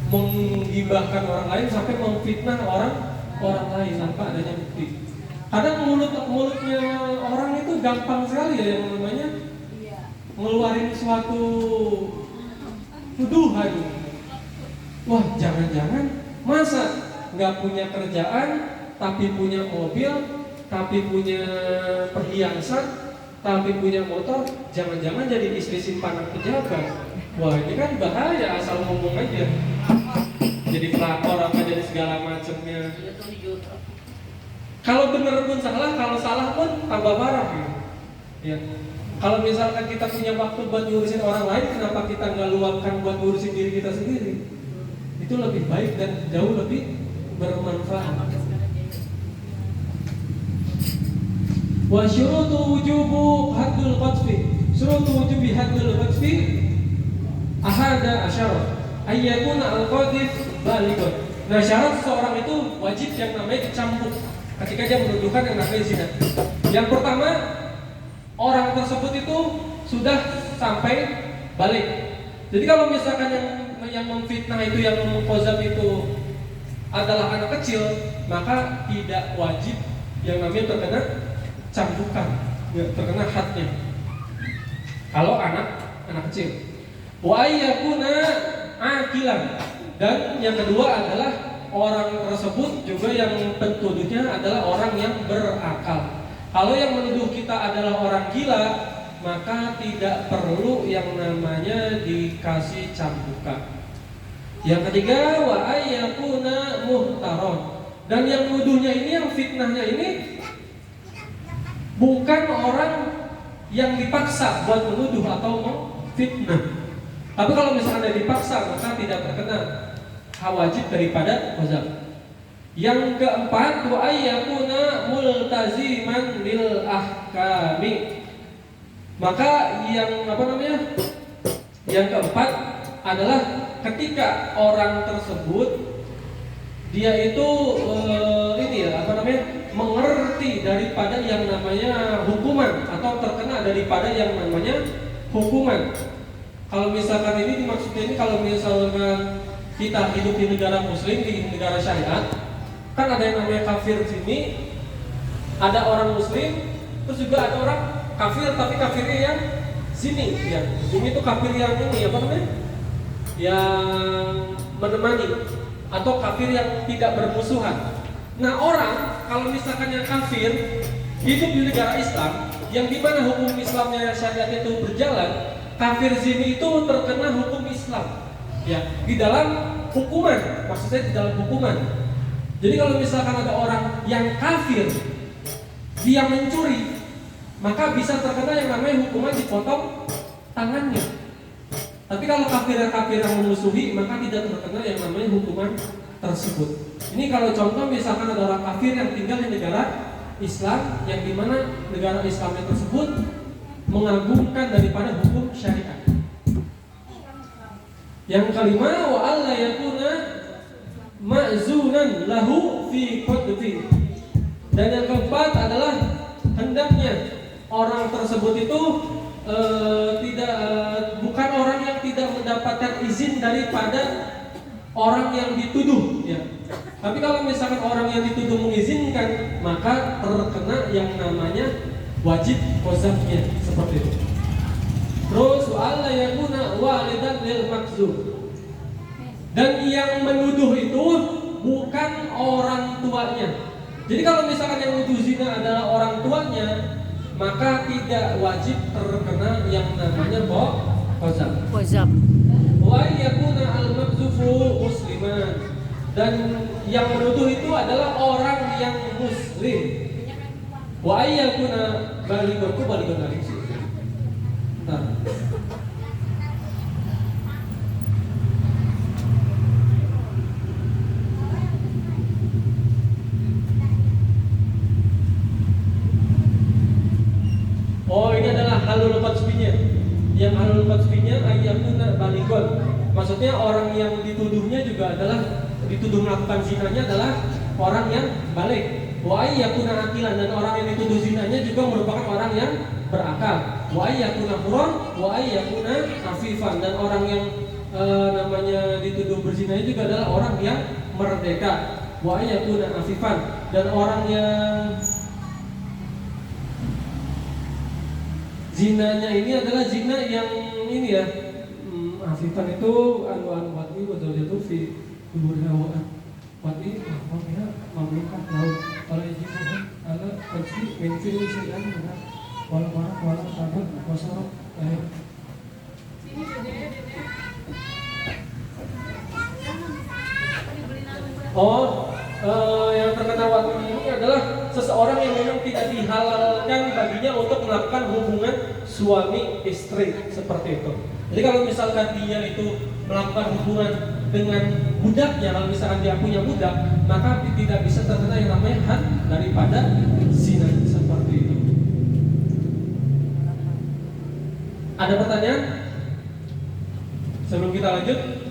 menggibahkan orang lain sampai memfitnah orang lain tanpa adanya bukti. Kadang mulutnya orang itu gampang sekali ya yang namanya ngeluarin suatu tuduhan. Wah, jangan-jangan masa nggak punya kerjaan tapi punya mobil, tapi punya perhiasan, tapi punya motor, jangan-jangan jadi istri simpanan pejabat. Wah, ini kan bahaya, asal ngomong aja. Jadi pelakor apa jadi segala macamnya. Kalau benar pun salah, kalau salah pun tambah parah ya. Kalau misalkan kita punya waktu buat ngurusin orang lain, kenapa kita nggak luangkan buat ngurusin diri kita sendiri? Itu lebih baik dan jauh lebih bermanfaat. Wa syurutu wujubu haddul qadfi. Syurutu wujubi haddul qadfi ahada asyara ayyakuna al-qadhif balighun. Nah, syarat seseorang itu wajib yang namanya dicambuk ketika dia menuduhkan yang namanya zina. Yang pertama, orang tersebut itu sudah sampai balik. Jadi kalau misalkan yang memfitnah itu, yang mengqazaf itu adalah anak kecil, maka tidak wajib yang namanya terkena cambukan, terkena hadnya. Kalau anak kecil. Wa ayyakuna aqilan, dan yang kedua adalah orang tersebut juga yang pentuduhnya adalah orang yang berakal. Kalau yang menuduh kita adalah orang gila, maka tidak perlu yang namanya dikasih cambukan. Yang ketiga, wa ayyakuna muhtaron, dan yang menuduhnya ini, yang fitnahnya ini bukan orang yang dipaksa buat menuduh atau memfitnah. Tapi kalau misalnya dipaksa, maka tidak terkena wajib daripada qazaf. Yang keempat, wa ayyakuna multaziman bil ahkami. Maka yang keempat adalah ketika orang tersebut dia itu mengerti daripada yang namanya hukuman, atau terkena daripada yang namanya hukuman. Kalau misalkan ini maksudnya, ini kalau misalkan kita hidup di negara muslim, di negara syariat, kan ada yang namanya kafir di sini, ada orang muslim, terus juga ada orang kafir tapi kafirnya yang sini, ya. Sini itu kafir yang ini yang menemani, atau kafir yang tidak bermusuhan. Nah, orang kalau misalkan yang kafir hidup di negara Islam, yang dimana hukum Islamnya, syariat itu berjalan, kafir zini itu terkena hukum Islam, ya, di dalam hukuman, maksudnya di dalam hukuman. Jadi kalau misalkan ada orang yang kafir, dia mencuri, maka bisa terkena yang namanya hukuman dipotong tangannya. Tapi kalau kafir yang memusuhi, maka tidak terkena yang namanya hukuman tersebut. Ini kalau contoh misalkan ada orang kafir yang tinggal di negara Islam, yang dimana negara Islamnya tersebut mengagungkan daripada hukum syariat. Yang kelima, wa alla yakuna ma'zunan lahu fi qadfi. Dan yang keempat adalah hendaknya orang tersebut itu bukan orang yang tidak mendapatkan izin daripada orang yang dituduh, ya. Tapi kalau misalkan orang yang dituduh mengizinkan, maka terkena yang namanya wajib qazafnya, seperti itu. Terus wa'alla yakuna walidan lil makzub, dan yang menuduh itu bukan orang tuanya. Jadi kalau misalkan yang menuduh zina adalah orang tuanya, maka tidak wajib terkena yang namanya qazaf. Wa yakuna al makzufu musliman, dan yang menuduh itu adalah orang yang muslim. Wa ayyakuna balighun lagi sih. Nah. Oh, ini adalah halul qadfinya. Yang halul qadfinya ayyakuna balighun. Maksudnya orang yang dituduhnya juga adalah, dituduh melakukan zinanya adalah orang yang balik. Wa ayyakuna aqilan, dan orang yang dituduh zinanya juga merupakan orang yang berakal. Wa ayyakuna huran wa ayyakuna afifan, dan orang yang namanya dituduh berzina juga adalah orang yang merdeka. Wa yakuna afifan, dan orang yang zinanya ini adalah zina yang ini ya. Afifan itu anu wati wa zawjatu fi hubur wati ya mamlukah tahu kalau ibu ala kunci minfil sian benar wala marah wala tabut wasarok yang terkena wati ini adalah seseorang yang memang tidak dihalalkan baginya untuk melakukan hubungan suami istri seperti itu. Jadi kalau misalkan dia itu melakukan hubungan dengan budaknya, kalau misalkan dia punya budak, maka tidak bisa terkena yang namanya had daripada zina seperti itu. Ada pertanyaan? Sebelum kita lanjut.